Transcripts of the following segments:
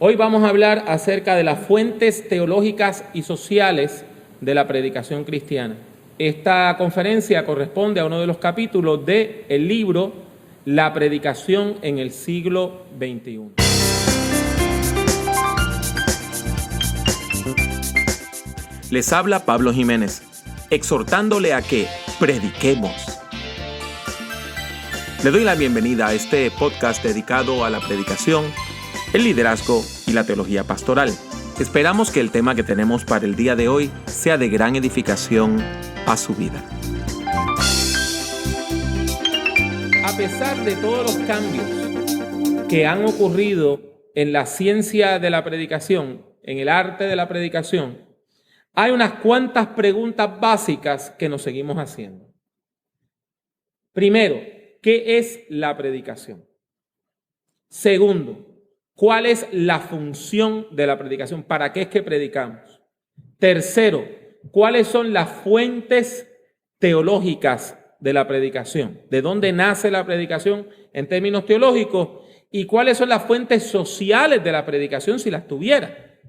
Hoy vamos a hablar acerca de las fuentes teológicas y sociales de la predicación cristiana. Esta conferencia corresponde a uno de los capítulos del libro La predicación en el siglo XXI. Les habla Pablo Jiménez, exhortándole a que prediquemos. Le doy la bienvenida a este podcast dedicado a la predicación, el liderazgo y la teología pastoral. Esperamos que el tema que tenemos para el día de hoy sea de gran edificación a su vida. A pesar de todos los cambios que han ocurrido en la ciencia de la predicación, en el arte de la predicación, hay unas cuantas preguntas básicas que nos seguimos haciendo. Primero, ¿qué es la predicación? Segundo, ¿cuál es la función de la predicación? ¿Para qué es que predicamos? Tercero, ¿cuáles son las fuentes teológicas de la predicación? ¿De dónde nace la predicación en términos teológicos? ¿Y cuáles son las fuentes sociales de la predicación si las tuviera?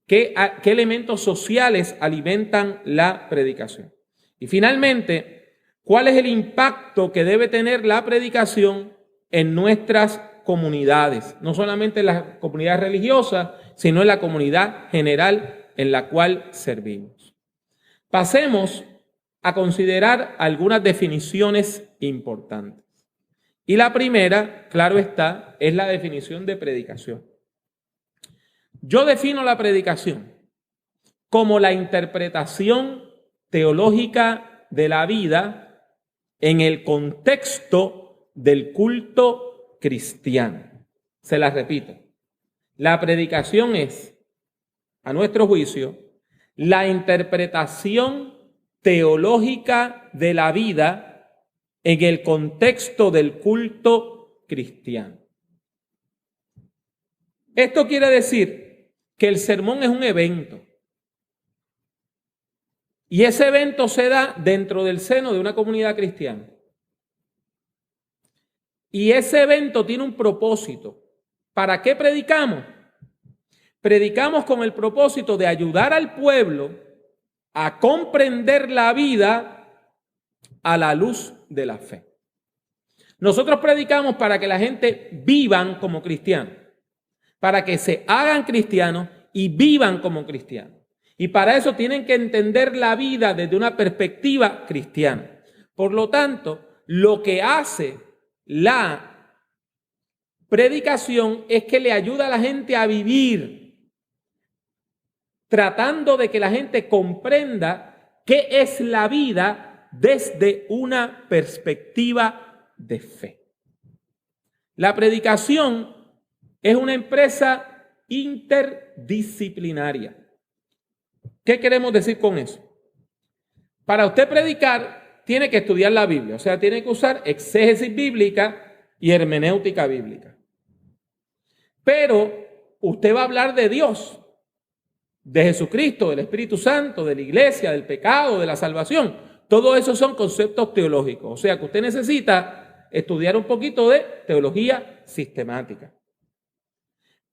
¿Qué elementos sociales alimentan la predicación? Y finalmente, ¿cuál es el impacto que debe tener la predicación en nuestras comunidades? No solamente en las comunidades religiosas, sino en la comunidad general en la cual servimos. Pasemos a considerar algunas definiciones importantes. Y la primera, claro está, es la definición de predicación. Yo defino la predicación como la interpretación teológica de la vida en el contexto del culto cristiano. Se la repito. La predicación es, a nuestro juicio, la interpretación teológica de la vida en el contexto del culto cristiano. Esto quiere decir que el sermón es un evento. Y ese evento se da dentro del seno de una comunidad cristiana. Y ese evento tiene un propósito. ¿Para qué predicamos? Predicamos con el propósito de ayudar al pueblo a comprender la vida a la luz de la fe. Nosotros predicamos para que la gente vivan como cristianos, para que se hagan cristianos y vivan como cristianos. Y para eso tienen que entender la vida desde una perspectiva cristiana. Por lo tanto, lo que hace la predicación es que le ayuda a la gente a vivir, tratando de que la gente comprenda qué es la vida desde una perspectiva de fe. La predicación es una empresa interdisciplinaria. ¿Qué queremos decir con eso? Para usted predicar, tiene que estudiar la Biblia, o sea, tiene que usar exégesis bíblica y hermenéutica bíblica. Pero usted va a hablar de Dios, de Jesucristo, del Espíritu Santo, de la iglesia, del pecado, de la salvación. Todo eso son conceptos teológicos, o sea que usted necesita estudiar un poquito de teología sistemática.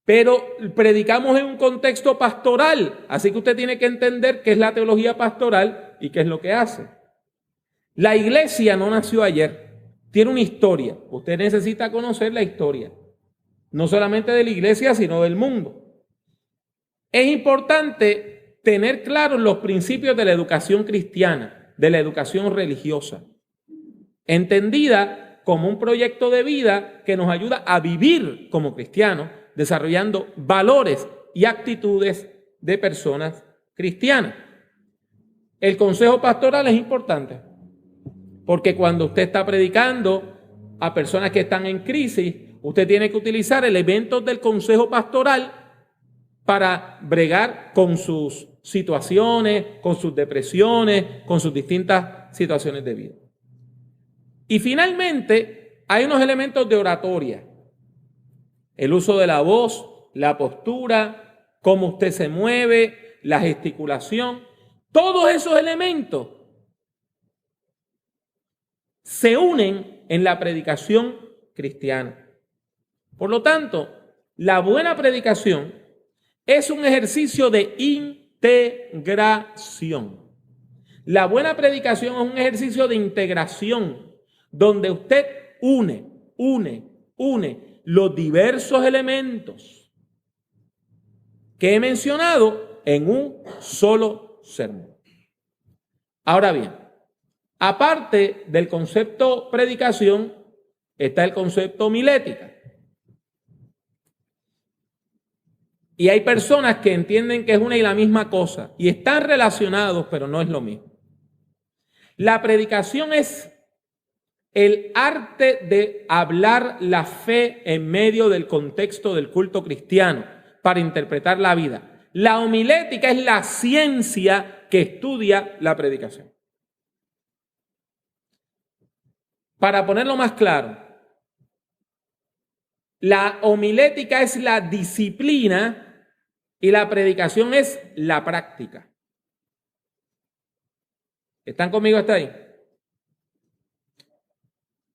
Pero predicamos en un contexto pastoral, así que usted tiene que entender qué es la teología pastoral y qué es lo que hace. La iglesia no nació ayer, tiene una historia. Usted necesita conocer la historia, no solamente de la iglesia, sino del mundo. Es importante tener claros los principios de la educación cristiana, de la educación religiosa, entendida como un proyecto de vida que nos ayuda a vivir como cristianos, desarrollando valores y actitudes de personas cristianas. El consejo pastoral es importante, porque cuando usted está predicando a personas que están en crisis, usted tiene que utilizar elementos del consejo pastoral para bregar con sus situaciones, con sus depresiones, con sus distintas situaciones de vida. Y finalmente, hay unos elementos de oratoria. El uso de la voz, la postura, cómo usted se mueve, la gesticulación, todos esos elementos se unen en la predicación cristiana. Por lo tanto, la buena predicación es un ejercicio de integración. La buena predicación es un ejercicio de integración donde usted une los diversos elementos que he mencionado en un solo sermón. Ahora bien, aparte del concepto predicación, está el concepto homilética. Y hay personas que entienden que es una y la misma cosa y están relacionados, pero no es lo mismo. La predicación es el arte de hablar la fe en medio del contexto del culto cristiano para interpretar la vida. La homilética es la ciencia que estudia la predicación. Para ponerlo más claro, la homilética es la disciplina y la predicación es la práctica. ¿Están conmigo hasta ahí?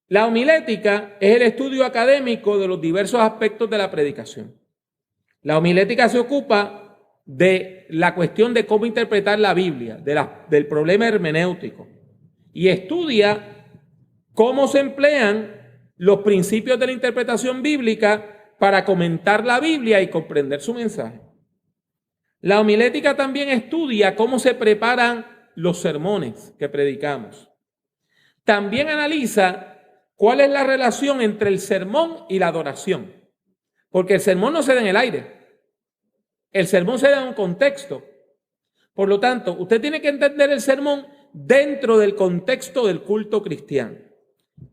La homilética es el estudio académico de los diversos aspectos de la predicación. La homilética se ocupa de la cuestión de cómo interpretar la Biblia, del problema hermenéutico, y estudia cómo se emplean los principios de la interpretación bíblica para comentar la Biblia y comprender su mensaje. La homilética también estudia cómo se preparan los sermones que predicamos. También analiza cuál es la relación entre el sermón y la adoración. Porque el sermón no se da en el aire. El sermón se da en un contexto. Por lo tanto, usted tiene que entender el sermón dentro del contexto del culto cristiano.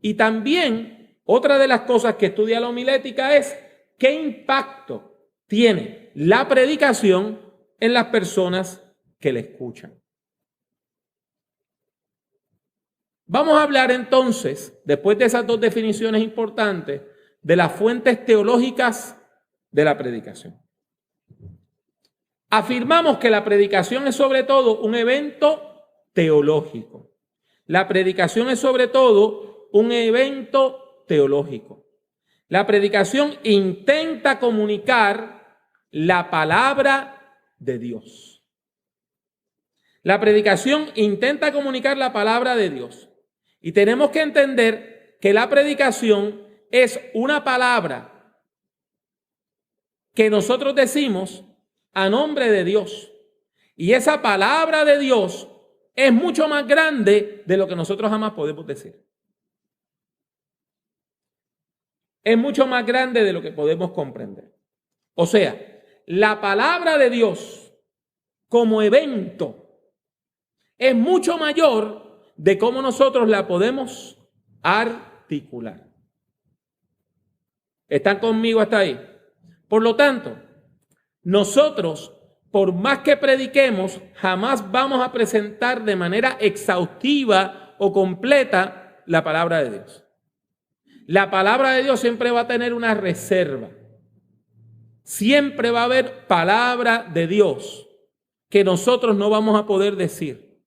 Y también, otra de las cosas que estudia la homilética es qué impacto tiene la predicación en las personas que le escuchan. Vamos a hablar entonces, después de esas dos definiciones importantes, de las fuentes teológicas de la predicación. Afirmamos que la predicación es sobre todo un evento teológico. La predicación es sobre todo un evento teológico. La predicación intenta comunicar la palabra de Dios. La predicación intenta comunicar la palabra de Dios. Y tenemos que entender que la predicación es una palabra que nosotros decimos a nombre de Dios. Y esa palabra de Dios es mucho más grande de lo que nosotros jamás podemos decir. Es mucho más grande de lo que podemos comprender. O sea, la palabra de Dios como evento es mucho mayor de cómo nosotros la podemos articular. ¿Están conmigo hasta ahí? Por lo tanto, nosotros, por más que prediquemos, jamás vamos a presentar de manera exhaustiva o completa la palabra de Dios. La palabra de Dios siempre va a tener una reserva. Siempre va a haber palabra de Dios que nosotros no vamos a poder decir.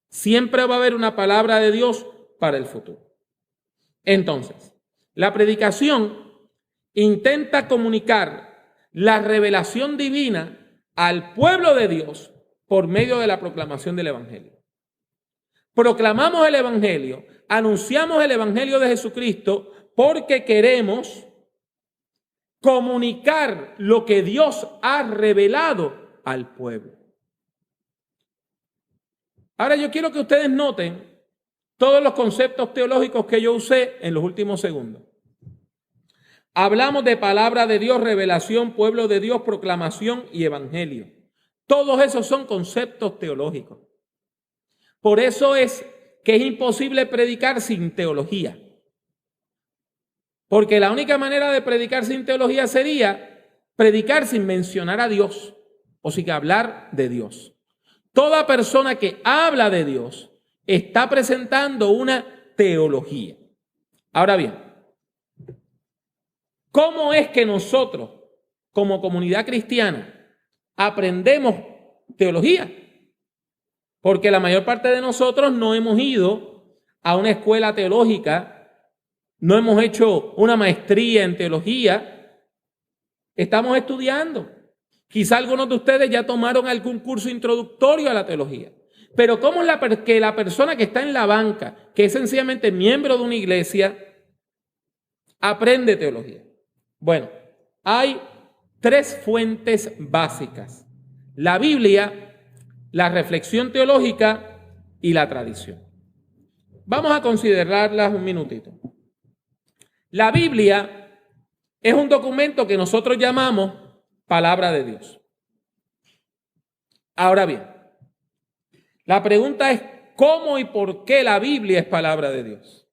Siempre va a haber una palabra de Dios para el futuro. Entonces, la predicación intenta comunicar la revelación divina al pueblo de Dios por medio de la proclamación del Evangelio. Proclamamos el Evangelio, anunciamos el Evangelio de Jesucristo porque queremos comunicar lo que Dios ha revelado al pueblo. Ahora yo quiero que ustedes noten todos los conceptos teológicos que yo usé en los últimos segundos. Hablamos de palabra de Dios, revelación, pueblo de Dios, proclamación y evangelio. Todos esos son conceptos teológicos. Por eso es que es imposible predicar sin teología. Porque la única manera de predicar sin teología sería predicar sin mencionar a Dios o sin hablar de Dios. Toda persona que habla de Dios está presentando una teología. Ahora bien, ¿cómo es que nosotros, como comunidad cristiana, aprendemos teología? Porque la mayor parte de nosotros no hemos ido a una escuela teológica, no hemos hecho una maestría en teología, Estamos estudiando. Quizá algunos de ustedes ya tomaron algún curso introductorio a la teología. Pero ¿cómo es que la persona que está en la banca, que es sencillamente miembro de una iglesia, aprende teología? Bueno, hay 3 fuentes básicas: la Biblia, la reflexión teológica y la tradición. Vamos a considerarlas un minutito. La Biblia es un documento que nosotros llamamos palabra de Dios. Ahora bien, la pregunta es ¿cómo y por qué la Biblia es palabra de Dios?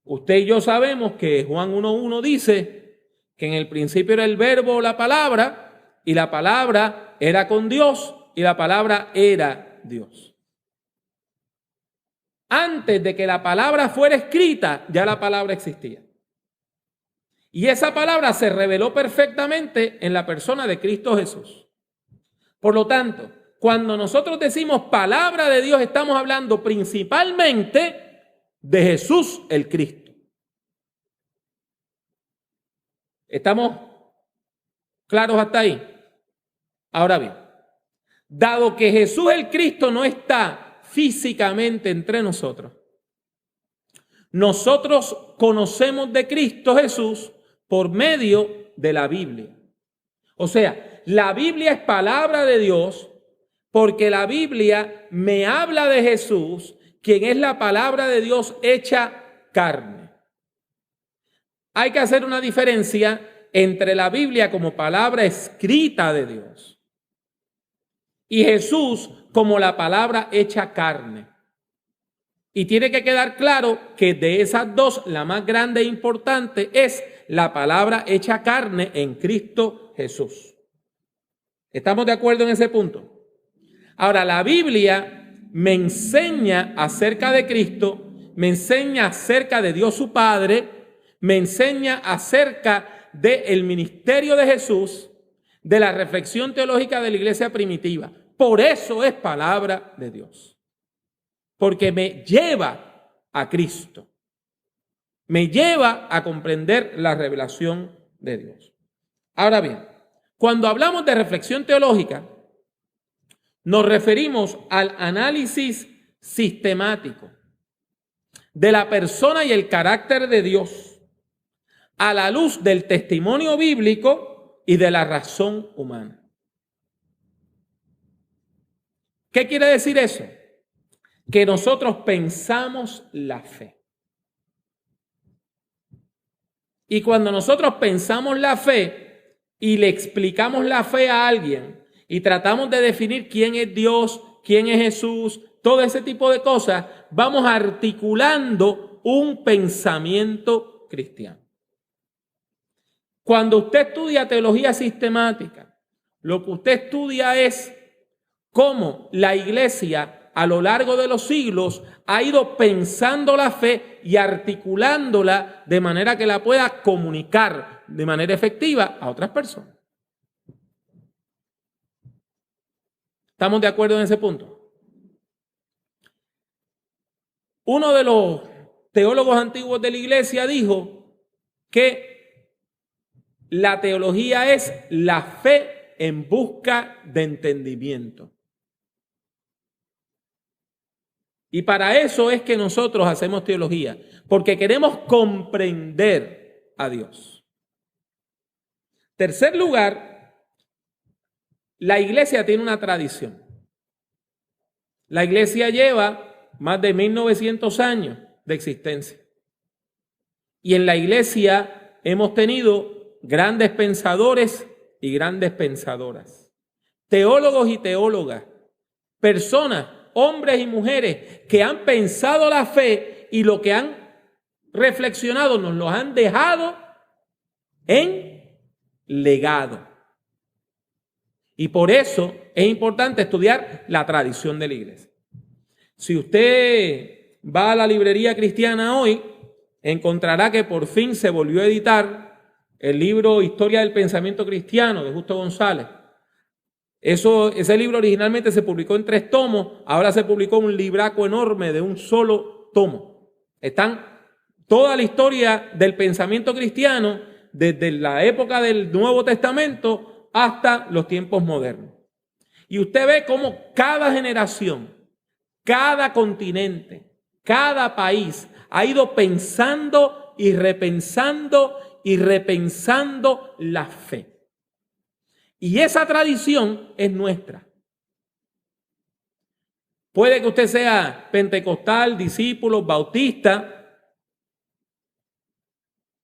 Usted y yo sabemos que Juan 1:1 dice que en el principio era el verbo o la palabra, y la palabra era con Dios, y la palabra era Dios. Antes de que la palabra fuera escrita, ya la palabra existía. Y esa palabra se reveló perfectamente en la persona de Cristo Jesús. Por lo tanto, cuando nosotros decimos palabra de Dios, estamos hablando principalmente de Jesús el Cristo. ¿Estamos claros hasta ahí? Ahora bien, dado que Jesús el Cristo no está físicamente entre nosotros, nosotros conocemos de Cristo Jesús por medio de la Biblia. O sea, la Biblia es palabra de Dios porque la Biblia me habla de Jesús, quien es la palabra de Dios hecha carne. Hay que hacer una diferencia entre la Biblia como palabra escrita de Dios y Jesús como la palabra hecha carne. Y tiene que quedar claro que de esas dos, la más grande e importante es la palabra hecha carne en Cristo Jesús. ¿Estamos de acuerdo en ese punto? Ahora, la Biblia me enseña acerca de Cristo, me enseña acerca de Dios su Padre, me enseña acerca del ministerio de Jesús, de la reflexión teológica de la iglesia primitiva. Por eso es palabra de Dios. Porque me lleva a Cristo. Me lleva a comprender la revelación de Dios. Ahora bien, cuando hablamos de reflexión teológica, nos referimos al análisis sistemático de la persona y el carácter de Dios a la luz del testimonio bíblico y de la razón humana. ¿Qué quiere decir eso? Que nosotros pensamos la fe. Y cuando nosotros pensamos la fe y le explicamos la fe a alguien y tratamos de definir quién es Dios, quién es Jesús, todo ese tipo de cosas, vamos articulando un pensamiento cristiano. Cuando usted estudia teología sistemática, lo que usted estudia es cómo la iglesia a lo largo de los siglos ha ido pensando la fe y articulándola de manera que la pueda comunicar de manera efectiva a otras personas. ¿Estamos de acuerdo en ese punto? Uno de los teólogos antiguos de la iglesia dijo que la teología es la fe en busca de entendimiento. Y para eso es que nosotros hacemos teología, porque queremos comprender a Dios. Tercer lugar, la iglesia tiene una tradición. La iglesia lleva más de 1900 años de existencia. Y en la iglesia hemos tenido grandes pensadores y grandes pensadoras, teólogos y teólogas, personas, hombres y mujeres que han pensado la fe y lo que han reflexionado nos lo han dejado en legado. Y por eso es importante estudiar la tradición de la iglesia. Si usted va a la librería cristiana hoy, encontrará que por fin se volvió a editar el libro Historia del Pensamiento Cristiano de Justo González. Ese libro originalmente se publicó en 3 tomos, ahora se publicó un libraco enorme de un solo tomo. Están toda la historia del pensamiento cristiano desde la época del Nuevo Testamento hasta los tiempos modernos. Y usted ve cómo cada generación, cada continente, cada país ha ido pensando y repensando la fe. Y esa tradición es nuestra. Puede que usted sea pentecostal, discípulo, bautista.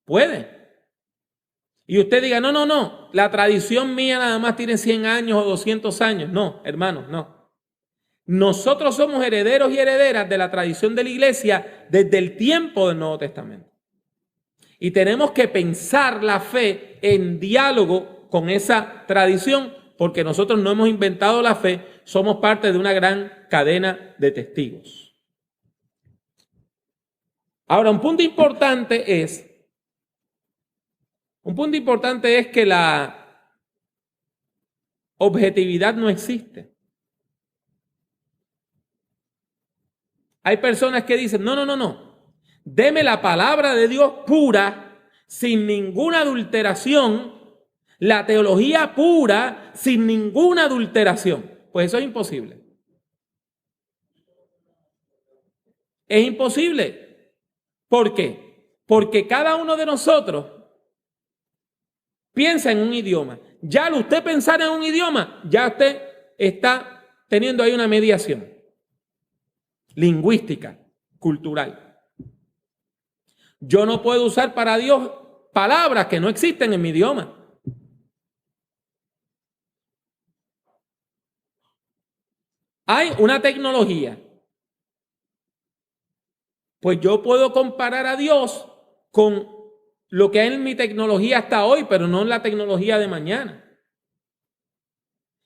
Puede. Y usted diga, no, la tradición mía nada más tiene 100 años o 200 años. No, hermanos, no. Nosotros somos herederos y herederas de la tradición de la iglesia desde el tiempo del Nuevo Testamento. Y tenemos que pensar la fe en diálogo con esa tradición, porque nosotros no hemos inventado la fe, somos parte de una gran cadena de testigos. Ahora, un punto importante es que la objetividad no existe. Hay personas que dicen, no, deme la palabra de Dios pura, sin ninguna adulteración, la teología pura, sin ninguna adulteración. Pues eso es imposible. Es imposible. ¿Por qué? Porque cada uno de nosotros piensa en un idioma. Ya al usted pensar en un idioma, ya usted está teniendo ahí una mediación lingüística, cultural. Yo no puedo usar para Dios palabras que no existen en mi idioma. Hay una tecnología. Pues yo puedo comparar a Dios con lo que hay en mi tecnología hasta hoy, pero no en la tecnología de mañana.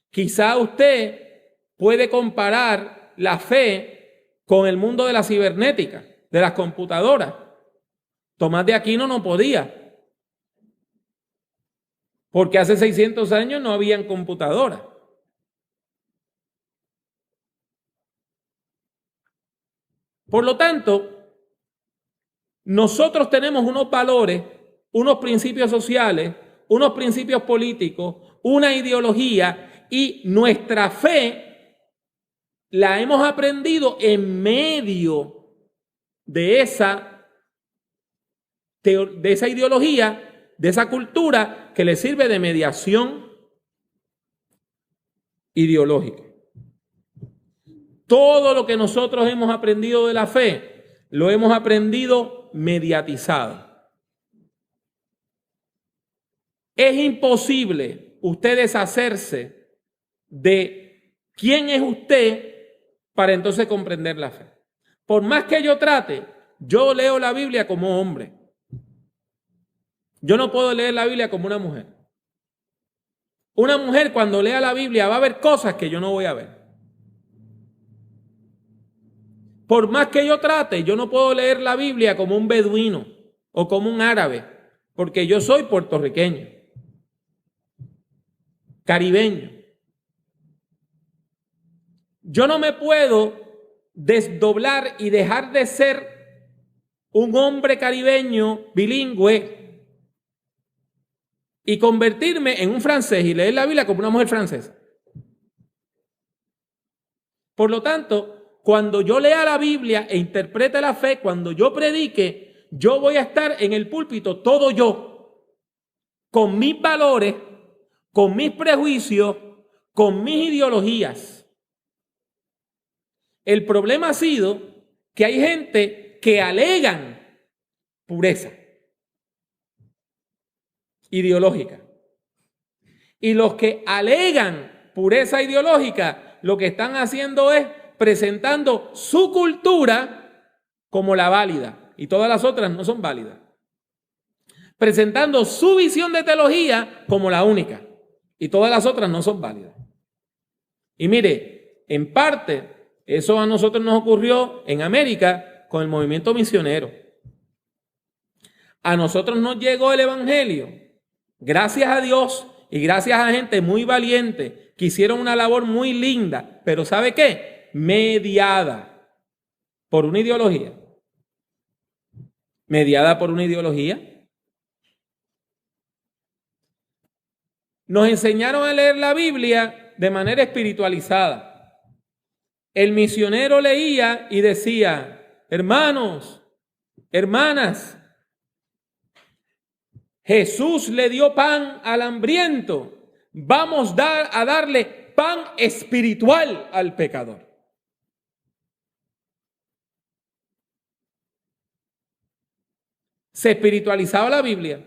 Quizá usted puede comparar la fe con el mundo de la cibernética, de las computadoras. Tomás de Aquino no podía, porque hace 600 años no habían computadoras. Por lo tanto, nosotros tenemos unos valores, unos principios sociales, unos principios políticos, una ideología, y nuestra fe la hemos aprendido en medio de esa ideología, de esa cultura que le sirve de mediación ideológica. Todo lo que nosotros hemos aprendido de la fe, lo hemos aprendido mediatizado. Es imposible usted deshacerse de quién es usted para entonces comprender la fe. Por más que yo trate, yo leo la Biblia como hombre. Yo no puedo leer la Biblia como una mujer. Una mujer cuando lea la Biblia va a ver cosas que yo no voy a ver. Por más que yo trate, yo no puedo leer la Biblia como un beduino o como un árabe, porque yo soy puertorriqueño, caribeño. Yo no me puedo desdoblar y dejar de ser un hombre caribeño bilingüe y convertirme en un francés y leer la Biblia como una mujer francesa. Por lo tanto, cuando yo lea la Biblia e interprete la fe, cuando yo predique, yo voy a estar en el púlpito todo yo, con mis valores, con mis prejuicios, con mis ideologías. El problema ha sido que hay gente que alegan pureza ideológica. Y los que alegan pureza ideológica, lo que están haciendo es presentando su cultura como la válida. Y todas las otras no son válidas. Presentando su visión de teología como la única. Y todas las otras no son válidas. Y mire, en parte, eso a nosotros nos ocurrió en América con el movimiento misionero. A nosotros nos llegó el evangelio, gracias a Dios y gracias a gente muy valiente que hicieron una labor muy linda, pero ¿sabe qué? Mediada por una ideología. Mediada por una ideología. Nos enseñaron a leer la Biblia de manera espiritualizada. El misionero leía y decía, hermanos, hermanas, Jesús le dio pan al hambriento. Vamos a darle pan espiritual al pecador. Se espiritualizaba la Biblia.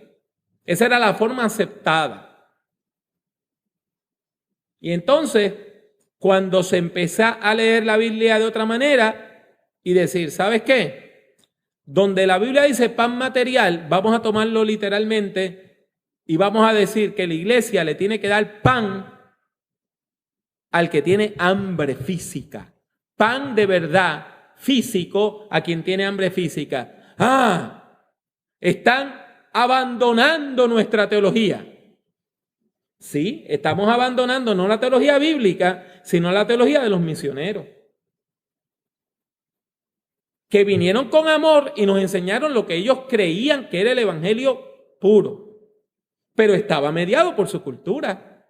Esa era la forma aceptada. Y entonces, cuando se empezó a leer la Biblia de otra manera y decir, ¿sabes qué? Donde la Biblia dice pan material, vamos a tomarlo literalmente y vamos a decir que la iglesia le tiene que dar pan al que tiene hambre física. Pan de verdad físico a quien tiene hambre física. Están abandonando nuestra teología. Sí, estamos abandonando no la teología bíblica, sino la teología de los misioneros, que vinieron con amor y nos enseñaron lo que ellos creían que era el evangelio puro, pero estaba mediado por su cultura.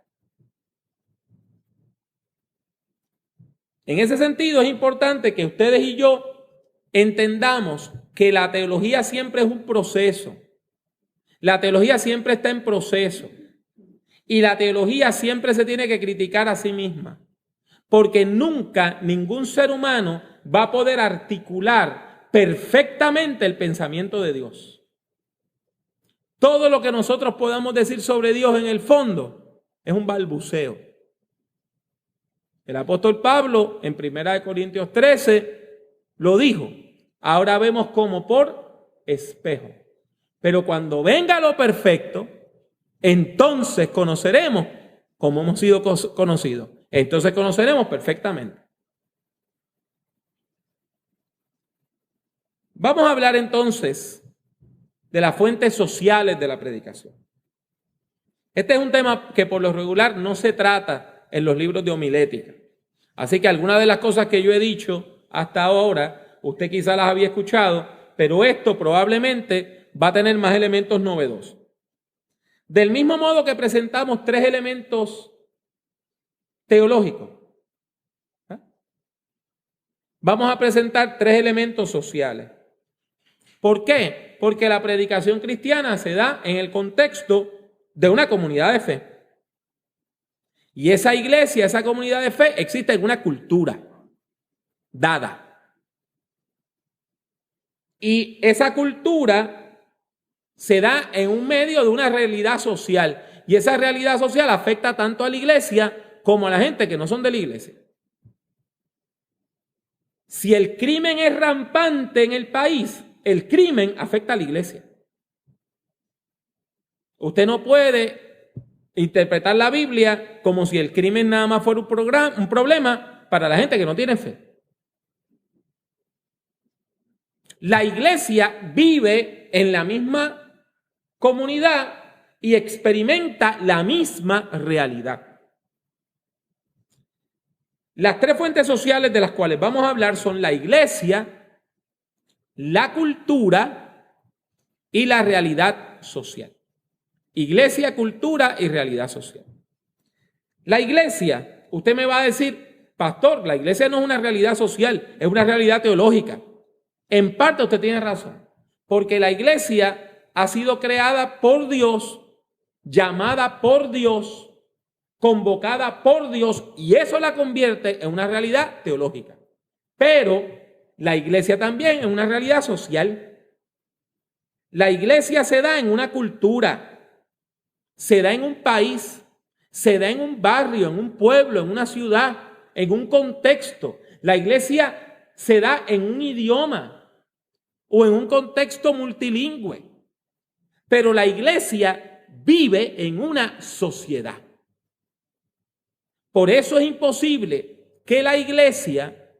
En ese sentido es importante que ustedes y yo entendamos que la teología siempre es un proceso. La teología siempre está en proceso. Y la teología siempre se tiene que criticar a sí misma. Porque nunca ningún ser humano va a poder articular perfectamente el pensamiento de Dios. Todo lo que nosotros podamos decir sobre Dios en el fondo es un balbuceo. El apóstol Pablo en 1 Corintios 13 lo dijo. Ahora vemos como por espejo. Pero cuando venga lo perfecto, entonces conoceremos como hemos sido conocidos. Entonces conoceremos perfectamente. Vamos a hablar entonces de las fuentes sociales de la predicación. Este es un tema que por lo regular no se trata en los libros de homilética. Así que algunas de las cosas que yo he dicho hasta ahora, usted quizá las había escuchado, pero esto probablemente va a tener más elementos novedosos. Del mismo modo que presentamos 3 elementos teológicos, vamos a presentar 3 elementos sociales. ¿Por qué? Porque la predicación cristiana se da en el contexto de una comunidad de fe. Y esa iglesia, esa comunidad de fe, existe en una cultura dada. Y esa cultura se da en un medio de una realidad social. Y esa realidad social afecta tanto a la iglesia como a la gente que no son de la iglesia. Si el crimen es rampante en el país, el crimen afecta a la iglesia. Usted no puede interpretar la Biblia como si el crimen nada más fuera un problema para la gente que no tiene fe. La iglesia vive en la misma comunidad y experimenta la misma realidad. Las 3 fuentes sociales de las cuales vamos a hablar son la iglesia, la cultura y la realidad social. Iglesia, cultura y realidad social. La iglesia, usted me va a decir, pastor, la iglesia no es una realidad social, es una realidad teológica. En parte usted tiene razón, porque la iglesia ha sido creada por Dios, llamada por Dios, convocada por Dios, y eso la convierte en una realidad teológica. Pero la iglesia también es una realidad social. La iglesia se da en una cultura, se da en un país, se da en un barrio, en un pueblo, en una ciudad, en un contexto. La iglesia se da en un idioma o en un contexto multilingüe. Pero la iglesia vive en una sociedad. Por eso es imposible que la iglesia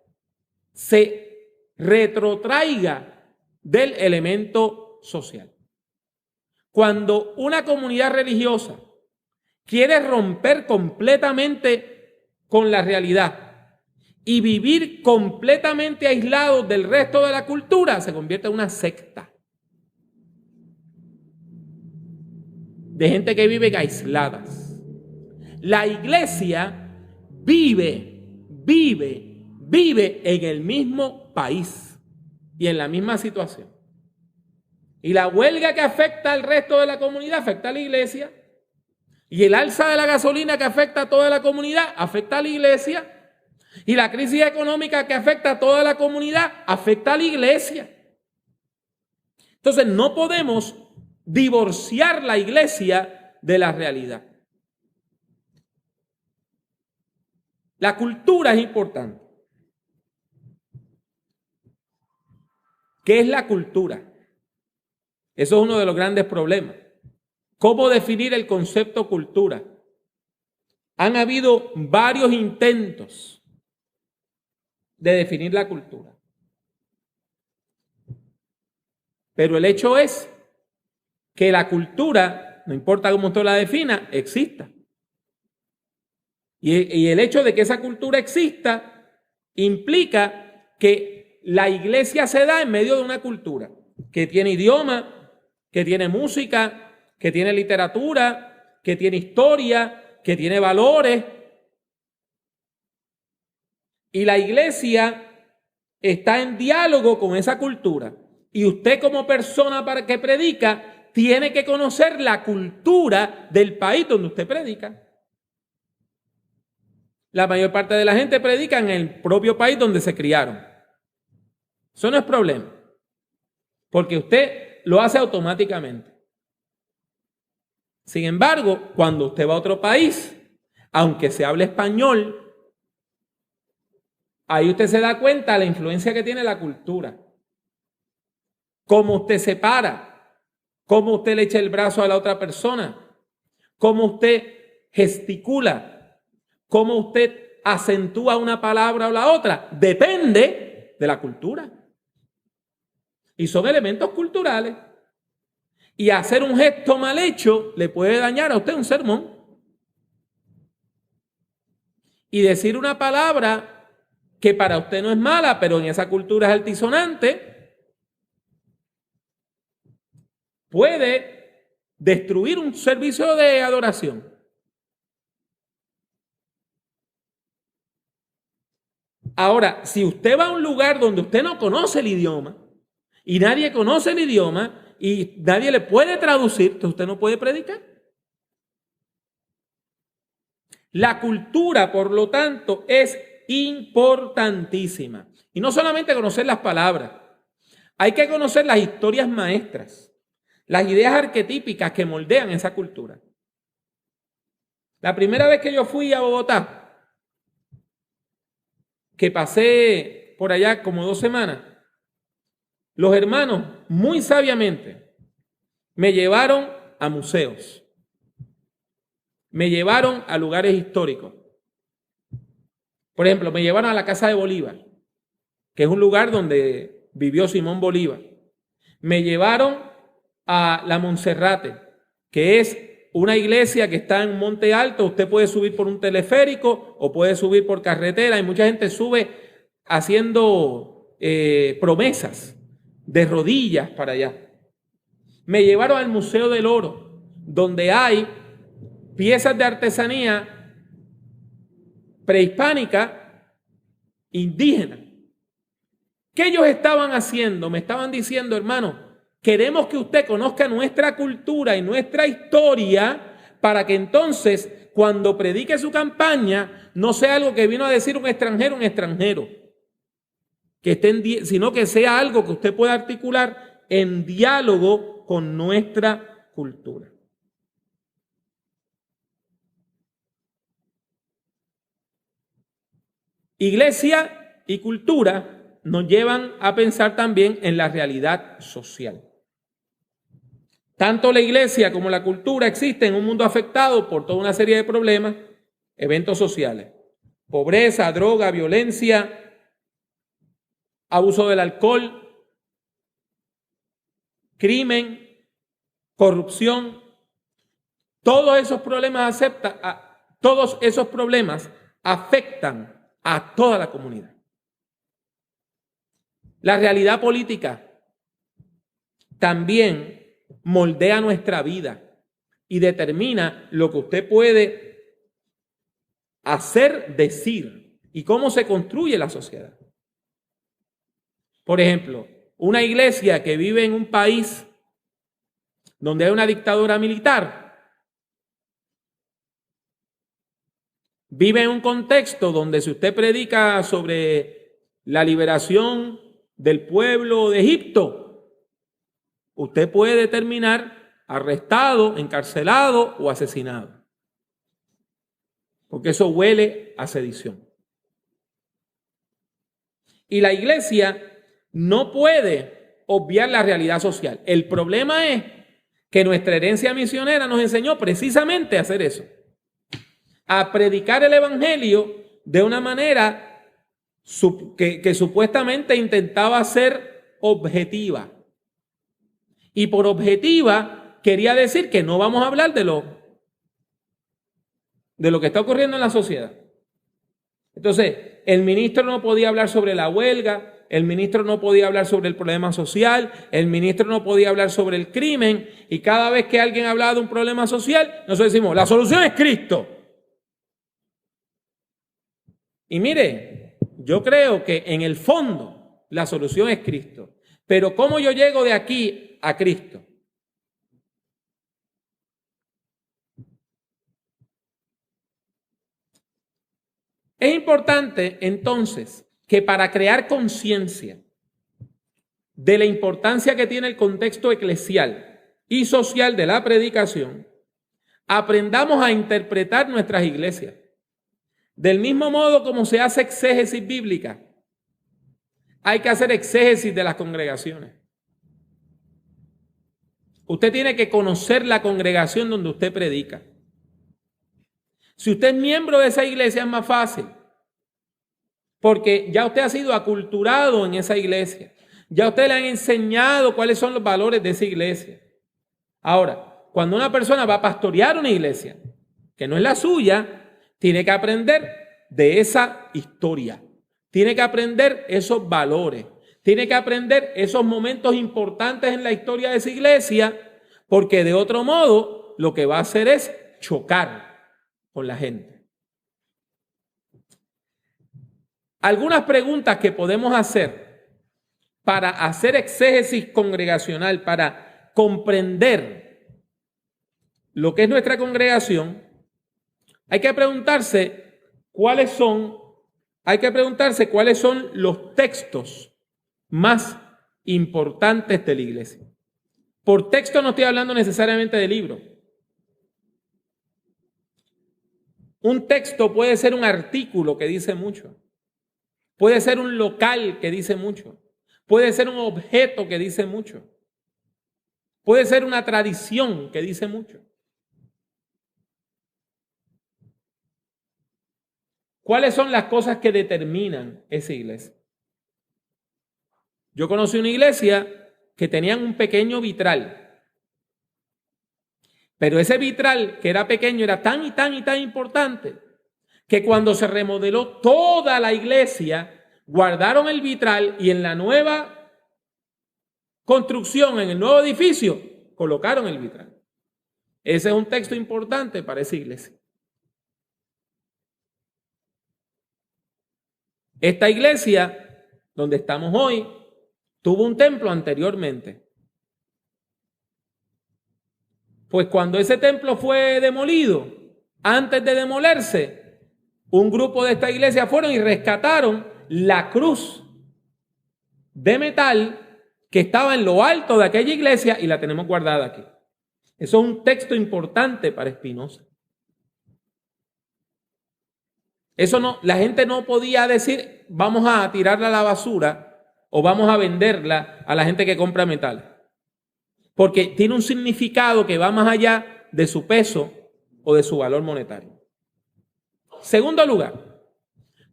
se retrotraiga del elemento social. Cuando una comunidad religiosa quiere romper completamente con la realidad y vivir completamente aislados del resto de la cultura, se convierte en una secta de gente que vive aisladas. La iglesia vive en el mismo país y en la misma situación. Y la huelga que afecta al resto de la comunidad afecta a la iglesia. Y el alza de la gasolina que afecta a toda la comunidad afecta a la iglesia. Y la crisis económica que afecta a toda la comunidad afecta a la iglesia. Entonces no podemos divorciar la iglesia de la realidad. La cultura es importante. ¿Qué es la cultura? Eso es uno de los grandes problemas. ¿Cómo definir el concepto cultura? Han habido varios intentos de definir la cultura. Pero el hecho es que la cultura, no importa cómo usted la defina, exista. Y el hecho de que esa cultura exista implica que la iglesia se da en medio de una cultura que tiene idioma, que tiene música, que tiene literatura, que tiene historia, que tiene valores. Y la iglesia está en diálogo con esa cultura. Y usted como persona que predica tiene que conocer la cultura del país donde usted predica. La mayor parte de la gente predica en el propio país donde se criaron. Eso no es problema, porque usted lo hace automáticamente. Sin embargo, cuando usted va a otro país, aunque se hable español, ahí usted se da cuenta de la influencia que tiene la cultura. Cómo usted se para, cómo usted le echa el brazo a la otra persona, cómo usted gesticula, cómo usted acentúa una palabra o la otra, depende de la cultura. Y son elementos culturales. Y hacer un gesto mal hecho le puede dañar a usted un sermón. Y decir una palabra que para usted no es mala, pero en esa cultura es altisonante, puede destruir un servicio de adoración. Ahora, si usted va a un lugar donde usted no conoce el idioma y nadie conoce el idioma y nadie le puede traducir, entonces usted no puede predicar. La cultura, por lo tanto, es importantísima. Y no solamente conocer las palabras, hay que conocer las historias maestras, las ideas arquetípicas que moldean esa cultura. La primera vez que yo fui a Bogotá, que pasé por allá como 2 semanas, los hermanos muy sabiamente me llevaron a museos, me llevaron a lugares históricos. Por ejemplo, me llevaron a la Casa de Bolívar, que es un lugar donde vivió Simón Bolívar. Me llevaron a la Monserrate, que es una iglesia que está en Monte Alto. Usted puede subir por un teleférico o puede subir por carretera, y mucha gente sube haciendo promesas de rodillas para allá. Me llevaron al Museo del Oro, donde hay piezas de artesanía prehispánica indígena. ¿Qué ellos estaban haciendo? Me estaban diciendo: hermano, queremos que usted conozca nuestra cultura y nuestra historia para que entonces, cuando predique su campaña, no sea algo que vino a decir un extranjero, sino que sea algo que usted pueda articular en diálogo con nuestra cultura. Iglesia y cultura nos llevan a pensar también en la realidad social. Tanto la iglesia como la cultura existen en un mundo afectado por toda una serie de problemas, eventos sociales: pobreza, droga, violencia, abuso del alcohol, crimen, corrupción. Todos esos problemas afectan a toda la comunidad. La realidad política también moldea nuestra vida y determina lo que usted puede hacer, decir y cómo se construye la sociedad. Por ejemplo, una iglesia que vive en un país donde hay una dictadura militar, vive en un contexto donde si usted predica sobre la liberación del pueblo de Egipto, usted puede terminar arrestado, encarcelado o asesinado. Porque eso huele a sedición. Y la iglesia no puede obviar la realidad social. El problema es que nuestra herencia misionera nos enseñó precisamente a hacer eso. A predicar el evangelio de una manera que supuestamente intentaba ser objetiva. Y por objetiva quería decir que no vamos a hablar de lo que está ocurriendo en la sociedad. Entonces, el ministro no podía hablar sobre la huelga, el ministro no podía hablar sobre el problema social, el ministro no podía hablar sobre el crimen, y cada vez que alguien hablaba de un problema social, nosotros decimos, la solución es Cristo. Y mire, yo creo que en el fondo la solución es Cristo. Pero ¿cómo yo llego de aquí a Cristo? Es importante entonces que para crear conciencia de la importancia que tiene el contexto eclesial y social de la predicación, aprendamos a interpretar nuestras iglesias. Del mismo modo como se hace exégesis bíblica, hay que hacer exégesis de las congregaciones. Usted tiene que conocer la congregación donde usted predica. Si usted es miembro de esa iglesia es más fácil, porque ya usted ha sido aculturado en esa iglesia. Ya usted le han enseñado cuáles son los valores de esa iglesia. Ahora, cuando una persona va a pastorear una iglesia que no es la suya, tiene que aprender de esa historia. Tiene que aprender esos valores. Tiene que aprender esos momentos importantes en la historia de esa iglesia, porque de otro modo lo que va a hacer es chocar con la gente. Algunas preguntas que podemos hacer para hacer exégesis congregacional, para comprender lo que es nuestra congregación, hay que preguntarse cuáles son los textos más importantes de la iglesia. Por texto no estoy hablando necesariamente de libro. Un texto puede ser un artículo que dice mucho. Puede ser un local que dice mucho. Puede ser un objeto que dice mucho. Puede ser una tradición que dice mucho. ¿Cuáles son las cosas que determinan esa iglesia? Yo conocí una iglesia que tenían un pequeño vitral. Pero ese vitral que era pequeño era tan y tan y tan importante que cuando se remodeló toda la iglesia, guardaron el vitral y en la nueva construcción, en el nuevo edificio, colocaron el vitral. Ese es un texto importante para esa iglesia. Esta iglesia, donde estamos hoy, tuvo un templo anteriormente. Pues cuando ese templo fue demolido, antes de demolerse, un grupo de esta iglesia fueron y rescataron la cruz de metal que estaba en lo alto de aquella iglesia y la tenemos guardada aquí. Eso es un texto importante para Spinoza. Eso no, la gente no podía decir vamos a tirarla a la basura o vamos a venderla a la gente que compra metal. Porque tiene un significado que va más allá de su peso o de su valor monetario. Segundo lugar,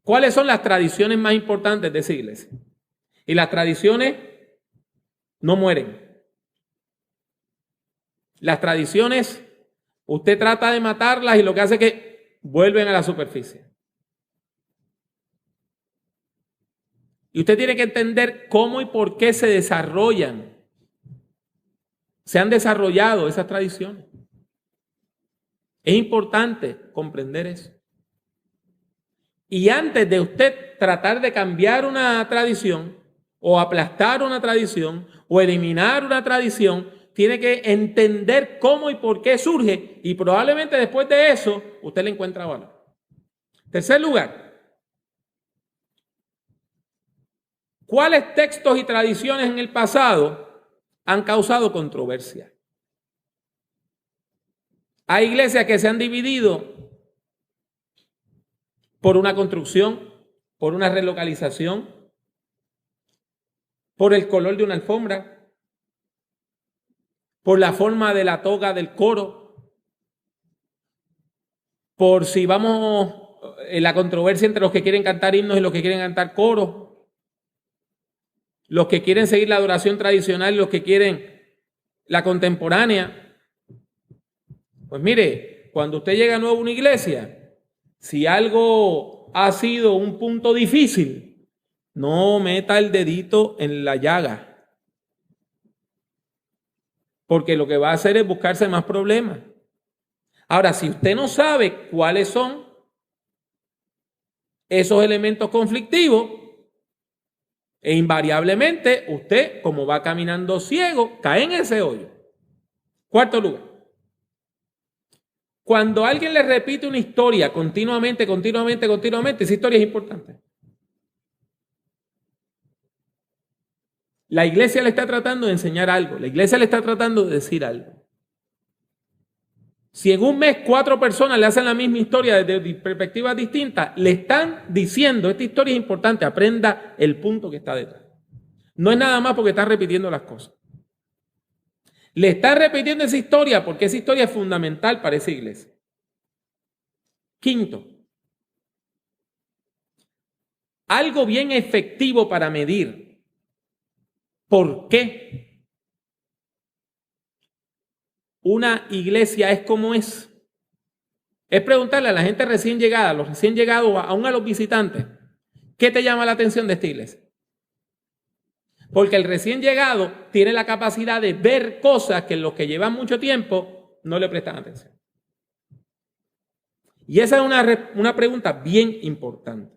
¿cuáles son las tradiciones más importantes de esa iglesia? Y las tradiciones no mueren. Las tradiciones, usted trata de matarlas y lo que hace es que vuelven a la superficie. Y usted tiene que entender cómo y por qué se desarrollan. Se han desarrollado esas tradiciones. Es importante comprender eso. Y antes de usted tratar de cambiar una tradición o aplastar una tradición o eliminar una tradición, tiene que entender cómo y por qué surge, y probablemente después de eso usted le encuentra valor. Tercer lugar, ¿cuáles textos y tradiciones en el pasado han causado controversia? Hay iglesias que se han dividido por una construcción, por una relocalización, por el color de una alfombra, por la forma de la toga del coro, por si vamos en la controversia entre los que quieren cantar himnos y los que quieren cantar coros, los que quieren seguir la adoración tradicional y los que quieren la contemporánea. Pues mire, cuando usted llega nuevo a una iglesia, si algo ha sido un punto difícil, no meta el dedito en la llaga, porque lo que va a hacer es buscarse más problemas. Ahora, si usted no sabe cuáles son esos elementos conflictivos, e invariablemente usted, como va caminando ciego, cae en ese hoyo. Cuarto lugar, cuando alguien le repite una historia continuamente, esa historia es importante. La iglesia le está tratando de enseñar algo, la iglesia le está tratando de decir algo. Si en un mes 4 personas le hacen la misma historia desde perspectivas distintas, le están diciendo, esta historia es importante, aprenda el punto que está detrás. No es nada más porque están repitiendo las cosas. Le están repitiendo esa historia porque esa historia es fundamental para esa iglesia. Quinto, algo bien efectivo para medir por qué una iglesia es como es preguntarle a la gente recién llegada, a los recién llegados, aún a los visitantes, ¿qué te llama la atención de esta iglesia? Porque el recién llegado tiene la capacidad de ver cosas que los que llevan mucho tiempo no le prestan atención. Y esa es una pregunta bien importante.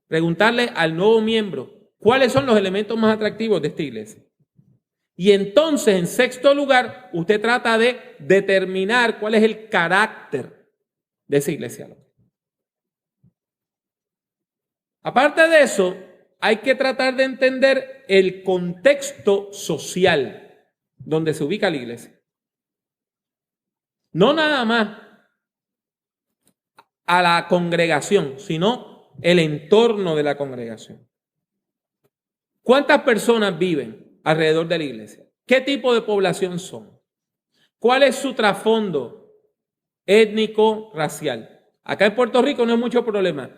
Preguntarle al nuevo miembro, ¿cuáles son los elementos más atractivos de esta iglesia? Y entonces, en sexto lugar, usted trata de determinar cuál es el carácter de esa iglesia. Aparte de eso, hay que tratar de entender el contexto social donde se ubica la iglesia. No nada más a la congregación, sino el entorno de la congregación. ¿Cuántas personas viven alrededor de la iglesia? ¿Qué tipo de población son? ¿Cuál es su trasfondo étnico, racial? Acá en Puerto Rico no hay mucho problema.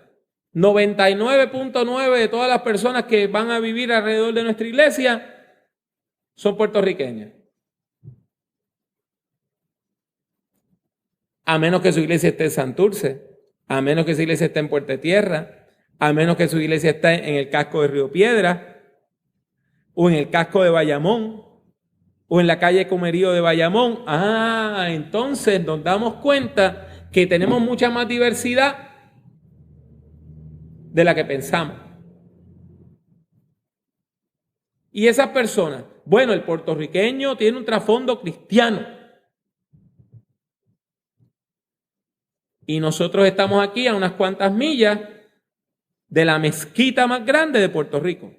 99.9 de todas las personas que van a vivir alrededor de nuestra iglesia son puertorriqueñas. A menos que su iglesia esté en Santurce, a menos que su iglesia esté en Puerto Tierra, a menos que su iglesia esté en el casco de Río Piedra, o en el casco de Bayamón, o en la calle Comerío de Bayamón. Entonces nos damos cuenta que tenemos mucha más diversidad de la que pensamos. Y esas personas, bueno, el puertorriqueño tiene un trasfondo cristiano. Y nosotros estamos aquí a unas cuantas millas de la mezquita más grande de Puerto Rico.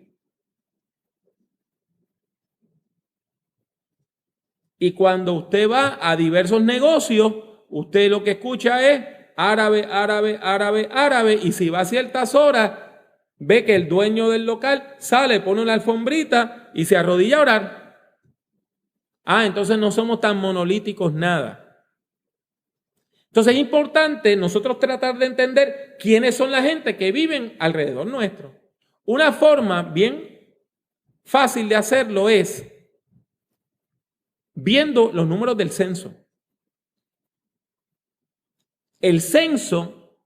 Y cuando usted va a diversos negocios, usted lo que escucha es árabe, árabe, árabe, árabe, y si va a ciertas horas, ve que el dueño del local sale, pone una alfombrita y se arrodilla a orar. Entonces no somos tan monolíticos nada. Entonces es importante nosotros tratar de entender quiénes son la gente que viven alrededor nuestro. Una forma bien fácil de hacerlo es viendo los números del censo. El censo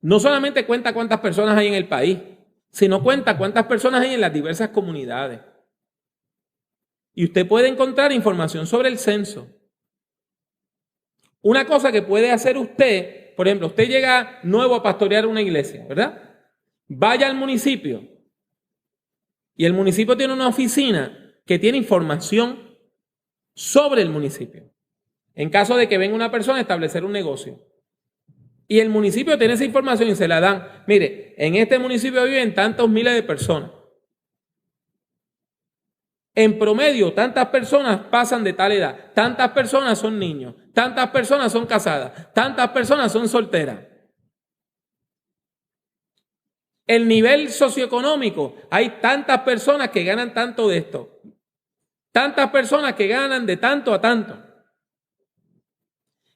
no solamente cuenta cuántas personas hay en el país, sino cuenta cuántas personas hay en las diversas comunidades. Y usted puede encontrar información sobre el censo. Una cosa que puede hacer usted por ejemplo, usted llega nuevo a pastorear una iglesia, ¿verdad? Vaya al municipio y el municipio tiene una oficina que tiene información sobre el municipio. En caso de que venga una persona a establecer un negocio. Y el municipio tiene esa información y se la dan. Mire, en este municipio viven tantos miles de personas. En promedio, tantas personas pasan de tal edad. Tantas personas son niños. Tantas personas son casadas. Tantas personas son solteras. El nivel socioeconómico, hay tantas personas que ganan tanto de esto. Tantas personas que ganan de tanto a tanto.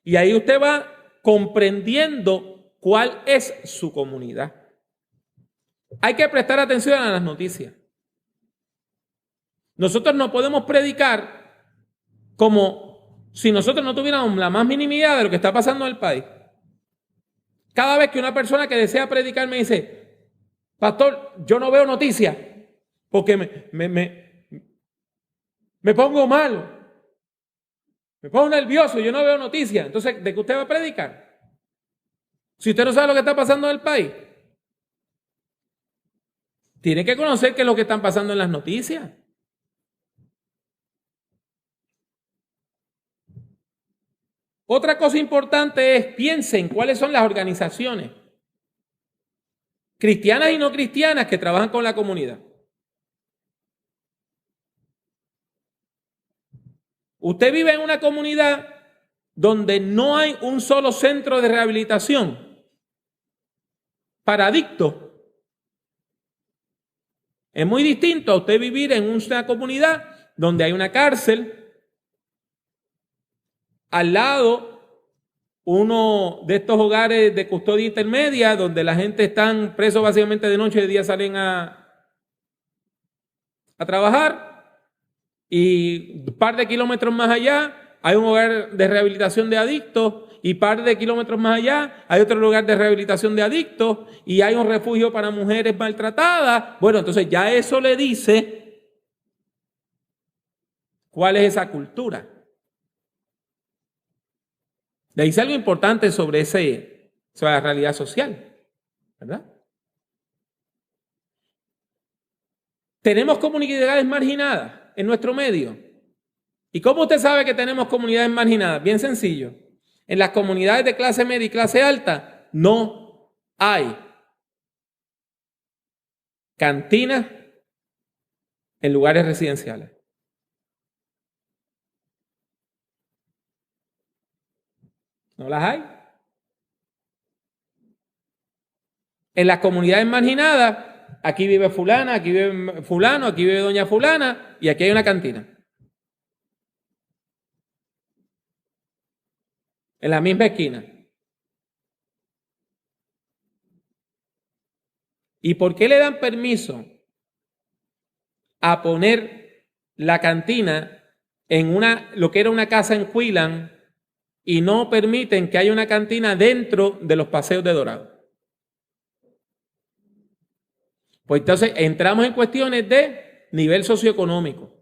Y ahí usted va comprendiendo cuál es su comunidad. Hay que prestar atención a las noticias. Nosotros no podemos predicar como si nosotros no tuviéramos la más mínima idea de lo que está pasando en el país. Cada vez que una persona que desea predicar me dice, pastor, yo no veo noticias porque me pongo malo, me pongo nervioso, yo no veo noticias. Entonces, ¿de qué usted va a predicar? Si usted no sabe lo que está pasando en el país, tiene que conocer qué es lo que están pasando en las noticias. Otra cosa importante es, piensen cuáles son las organizaciones cristianas y no cristianas que trabajan con la comunidad. Usted vive en una comunidad donde no hay un solo centro de rehabilitación para adictos. Es muy distinto a usted vivir en una comunidad donde hay una cárcel, al lado uno de estos hogares de custodia intermedia donde la gente está preso básicamente de noche y de día salen a trabajar, y un par de kilómetros más allá hay un hogar de rehabilitación de adictos, y par de kilómetros más allá hay otro lugar de rehabilitación de adictos, y hay un refugio para mujeres maltratadas. Bueno, entonces ya eso le dice cuál es esa cultura. Le dice algo importante sobre la realidad social, ¿verdad? Tenemos comunidades marginadas en nuestro medio. ¿Y cómo usted sabe que tenemos comunidades marginadas? Bien sencillo. En las comunidades de clase media y clase alta no hay cantinas en lugares residenciales. ¿No las hay? En las comunidades marginadas, aquí vive fulana, aquí vive fulano, aquí vive doña fulana, y aquí hay una cantina. En la misma esquina. ¿Y por qué le dan permiso a poner la cantina en lo que era una casa en Quillan y no permiten que haya una cantina dentro de los paseos de Dorado? Pues entonces entramos en cuestiones de nivel socioeconómico.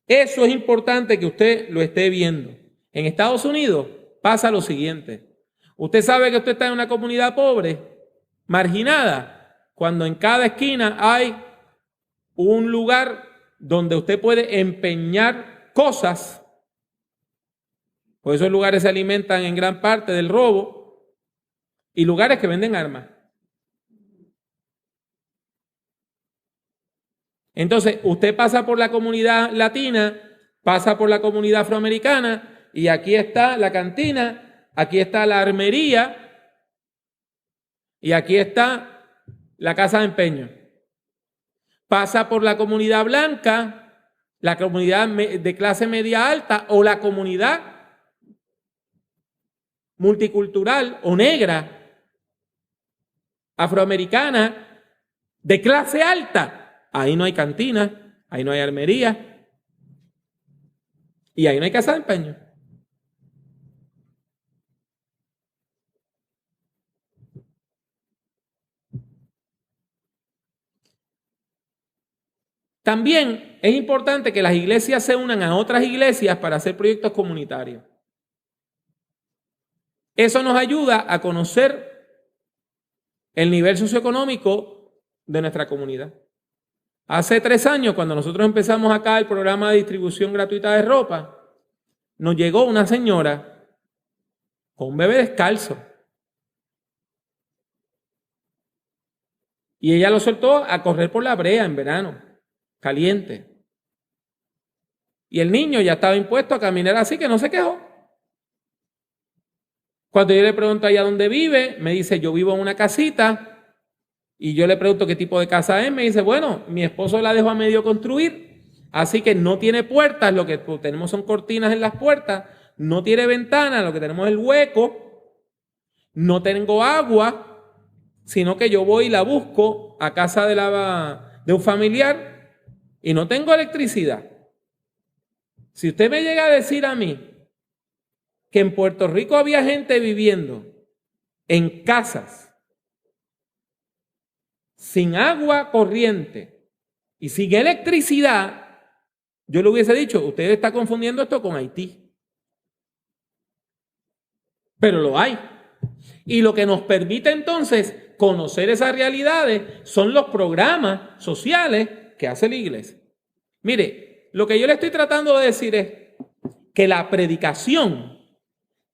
Eso es importante que usted lo esté viendo. En Estados Unidos pasa lo siguiente. Usted sabe que usted está en una comunidad pobre, marginada, cuando en cada esquina hay un lugar donde usted puede empeñar cosas. Pues esos lugares se alimentan en gran parte del robo, y lugares que venden armas. Entonces, usted pasa por la comunidad latina, pasa por la comunidad afroamericana, y aquí está la cantina, aquí está la armería, y aquí está la casa de empeño. Pasa por la comunidad blanca, la comunidad de clase media alta, o la comunidad multicultural o negra, afroamericana, de clase alta. Ahí no hay cantina, ahí no hay armería, y ahí no hay casa de empeño. También es importante que las iglesias se unan a otras iglesias para hacer proyectos comunitarios. Eso nos ayuda a conocer el nivel socioeconómico de nuestra comunidad. Hace 3 años, cuando nosotros empezamos acá el programa de distribución gratuita de ropa, nos llegó una señora con un bebé descalzo. Y ella lo soltó a correr por la brea en verano, caliente. Y el niño ya estaba impuesto a caminar así, que no se quejó. Cuando yo le pregunto a ella dónde vive, me dice, yo vivo en una casita. Y yo le pregunto qué tipo de casa es. Me dice, bueno, mi esposo la dejó a medio construir, así que no tiene puertas, lo que tenemos son cortinas en las puertas, no tiene ventanas, lo que tenemos es el hueco, no tengo agua, sino que yo voy y la busco a casa de un familiar y no tengo electricidad. Si usted me llega a decir a mí que en Puerto Rico había gente viviendo en casas sin agua corriente y sin electricidad, yo le hubiese dicho, usted está confundiendo esto con Haití. Pero lo hay. Y lo que nos permite entonces conocer esas realidades son los programas sociales que hace la iglesia. Mire, lo que yo le estoy tratando de decir es que la predicación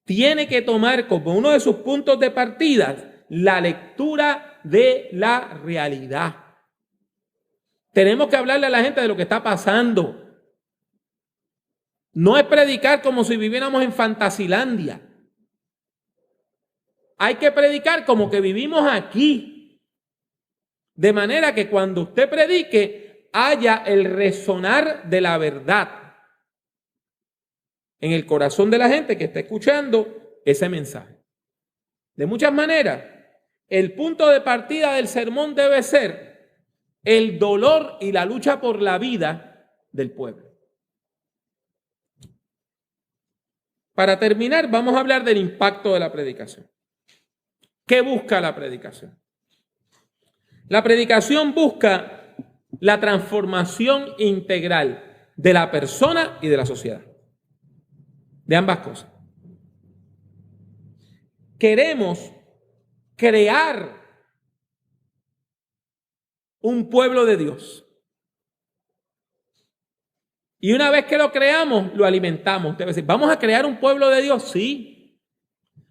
tiene que tomar como uno de sus puntos de partida la lectura de la realidad. Tenemos que hablarle a la gente de lo que está pasando. No es predicar como si viviéramos en Fantasilandia. Hay que predicar como que vivimos aquí. De manera que cuando usted predique, haya el resonar de la verdad en el corazón de la gente que está escuchando ese mensaje. De muchas maneras, el punto de partida del sermón debe ser el dolor y la lucha por la vida del pueblo. Para terminar, vamos a hablar del impacto de la predicación. ¿Qué busca la predicación? La predicación busca la transformación integral de la persona y de la sociedad. De ambas cosas. Queremos crear un pueblo de Dios. Y una vez que lo creamos, lo alimentamos. Usted va a decir, ¿vamos a crear un pueblo de Dios? Sí.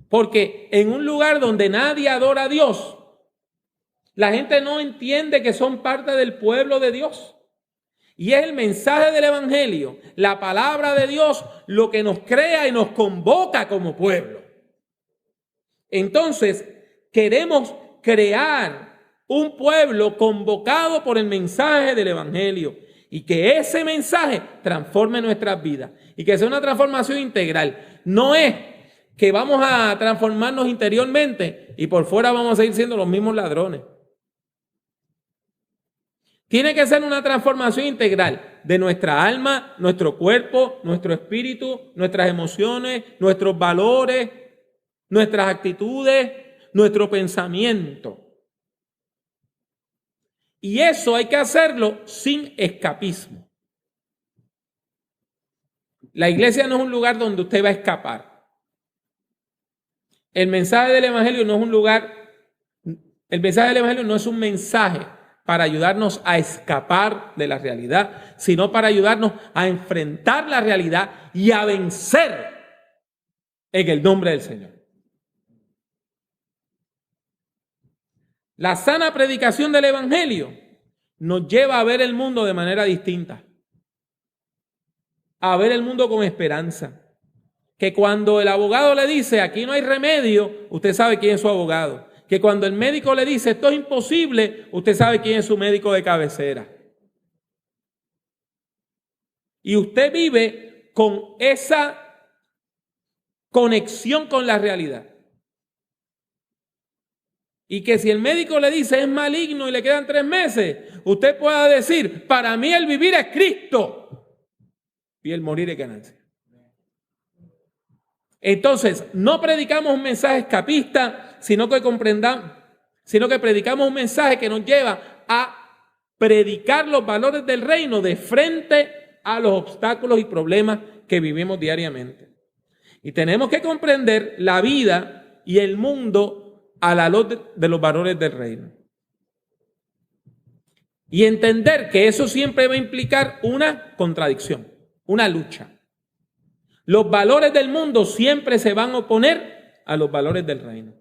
Porque en un lugar donde nadie adora a Dios, la gente no entiende que son parte del pueblo de Dios. Y es el mensaje del Evangelio, la palabra de Dios, lo que nos crea y nos convoca como pueblo. Entonces, queremos crear un pueblo convocado por el mensaje del Evangelio y que ese mensaje transforme nuestras vidas y que sea una transformación integral. No es que vamos a transformarnos interiormente y por fuera vamos a seguir siendo los mismos ladrones. Tiene que ser una transformación integral de nuestra alma, nuestro cuerpo, nuestro espíritu, nuestras emociones, nuestros valores, nuestras actitudes, nuestro pensamiento. Y eso hay que hacerlo sin escapismo. La iglesia no es un lugar donde usted va a escapar. El mensaje del Evangelio no es un lugar, el mensaje del Evangelio no es un mensaje para ayudarnos a escapar de la realidad, sino para ayudarnos a enfrentar la realidad y a vencer en el nombre del Señor. La sana predicación del Evangelio nos lleva a ver el mundo de manera distinta, a ver el mundo con esperanza. Que cuando el abogado le dice, aquí no hay remedio, usted sabe quién es su abogado. Que cuando el médico le dice, esto es imposible, usted sabe quién es su médico de cabecera. Y usted vive con esa conexión con la realidad. Y que si el médico le dice es maligno y le quedan 3 meses, usted pueda decir, para mí el vivir es Cristo y el morir es ganancia. Entonces, no predicamos un mensaje escapista, sino que predicamos un mensaje que nos lleva a predicar los valores del reino de frente a los obstáculos y problemas que vivimos diariamente. Y tenemos que comprender la vida y el mundo a la luz de los valores del reino. Y entender que eso siempre va a implicar una contradicción, una lucha. Los valores del mundo siempre se van a oponer a los valores del reino.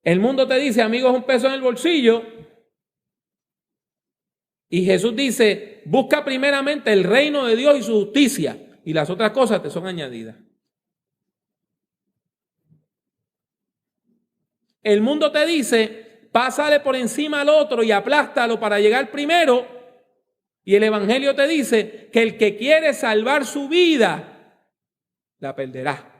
El mundo te dice, amigos, $1 en el bolsillo. Y Jesús dice, busca primeramente el reino de Dios y su justicia, y las otras cosas te son añadidas. El mundo te dice, pásale por encima al otro y aplástalo para llegar primero. Y el evangelio te dice que el que quiere salvar su vida, la perderá.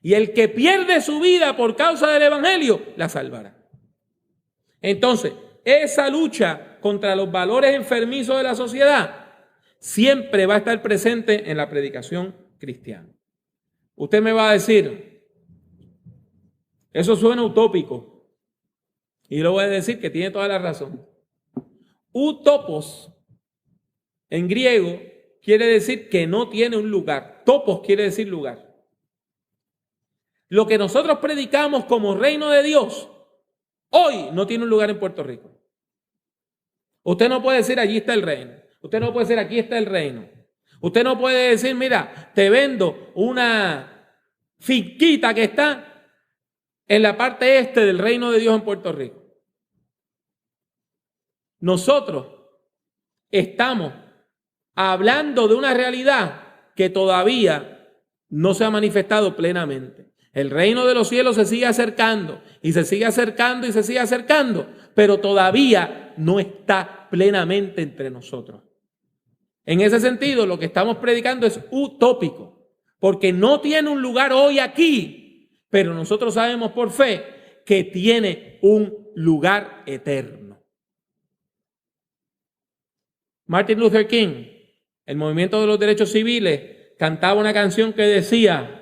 Y el que pierde su vida por causa del evangelio, la salvará. Entonces, esa lucha contra los valores enfermizos de la sociedad siempre va a estar presente en la predicación cristiana. Usted me va a decir, eso suena utópico. Y yo le voy a decir que tiene toda la razón. Utopos, en griego, quiere decir que no tiene un lugar. Topos quiere decir lugar. Lo que nosotros predicamos como reino de Dios, hoy no tiene un lugar en Puerto Rico. Usted no puede decir, allí está el reino. Usted no puede decir, aquí está el reino. Usted no puede decir, mira, te vendo una finquita que está en la parte este del reino de Dios en Puerto Rico. Nosotros estamos hablando de una realidad que todavía no se ha manifestado plenamente. El reino de los cielos se sigue acercando y se sigue acercando y se sigue acercando, pero todavía no está plenamente entre nosotros. En ese sentido, lo que estamos predicando es utópico, porque no tiene un lugar hoy aquí, pero nosotros sabemos por fe que tiene un lugar eterno. Martin Luther King, el movimiento de los derechos civiles, cantaba una canción que decía,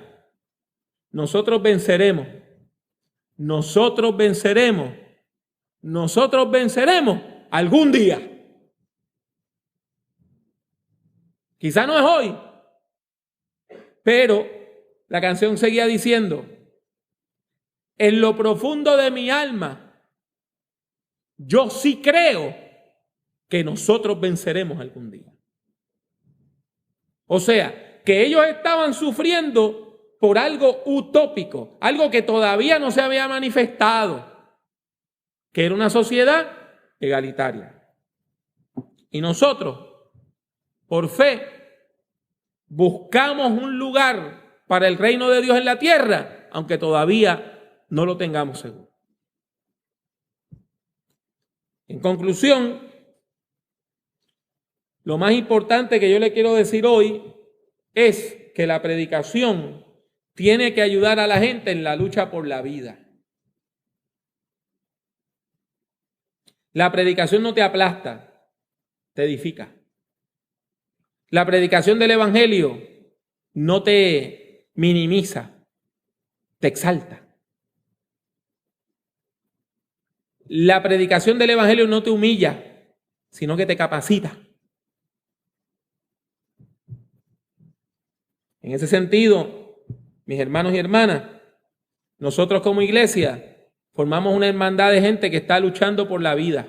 nosotros venceremos, nosotros venceremos, nosotros venceremos algún día. Quizá no es hoy, pero la canción seguía diciendo, en lo profundo de mi alma, yo sí creo que nosotros venceremos algún día. O sea, que ellos estaban sufriendo por algo utópico, algo que todavía no se había manifestado, que era una sociedad egalitaria. Y nosotros, por fe, buscamos un lugar para el reino de Dios en la tierra, aunque todavía no lo tengamos seguro. En conclusión, lo más importante que yo le quiero decir hoy es que la predicación tiene que ayudar a la gente en la lucha por la vida. La predicación no te aplasta, te edifica. La predicación del evangelio no te minimiza, te exalta. La predicación del evangelio no te humilla, sino que te capacita. En ese sentido, mis hermanos y hermanas, nosotros como iglesia formamos una hermandad de gente que está luchando por la vida.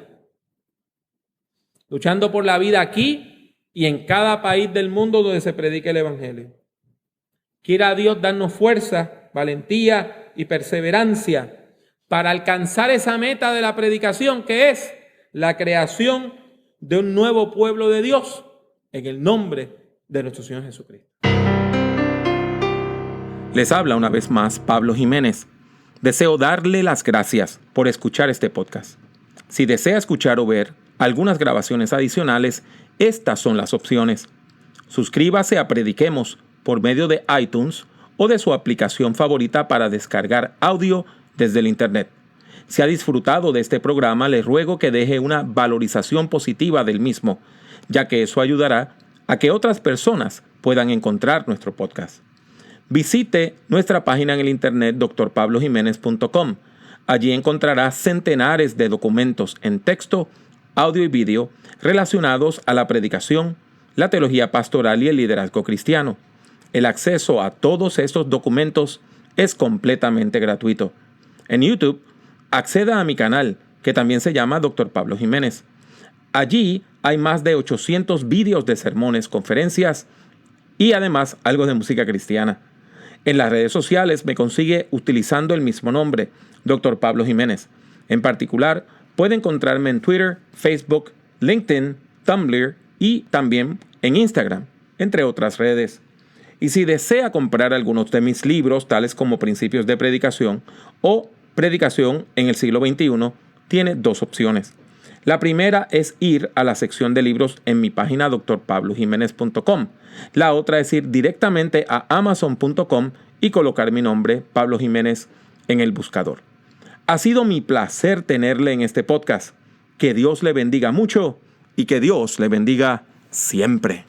Luchando por la vida aquí y en cada país del mundo donde se predique el evangelio. Quiera Dios darnos fuerza, valentía y perseverancia para alcanzar esa meta de la predicación que es la creación de un nuevo pueblo de Dios en el nombre de nuestro Señor Jesucristo. Les habla una vez más Pablo Jiménez. Deseo darle las gracias por escuchar este podcast. Si desea escuchar o ver algunas grabaciones adicionales, estas son las opciones. Suscríbase a Prediquemos por medio de iTunes o de su aplicación favorita para descargar audio desde el Internet. Si ha disfrutado de este programa, le ruego que deje una valorización positiva del mismo, ya que eso ayudará a que otras personas puedan encontrar nuestro podcast. Visite nuestra página en el internet drpablojimenez.com. Allí encontrará centenares de documentos en texto, audio y vídeo relacionados a la predicación, la teología pastoral y el liderazgo cristiano. El acceso a todos estos documentos es completamente gratuito. En YouTube, acceda a mi canal, que también se llama Dr. Pablo Jiménez. Allí hay más de 800 vídeos de sermones, conferencias y además algo de música cristiana. En las redes sociales me consigue utilizando el mismo nombre, Dr. Pablo Jiménez. En particular, puede encontrarme en Twitter, Facebook, LinkedIn, Tumblr y también en Instagram, entre otras redes. Y si desea comprar algunos de mis libros, tales como Principios de Predicación o Predicación en el siglo XXI, tiene dos opciones. La primera es ir a la sección de libros en mi página drpablojimenez.com. La otra es ir directamente a amazon.com y colocar mi nombre, Pablo Jiménez, en el buscador. Ha sido mi placer tenerle en este podcast. Que Dios le bendiga mucho y que Dios le bendiga siempre.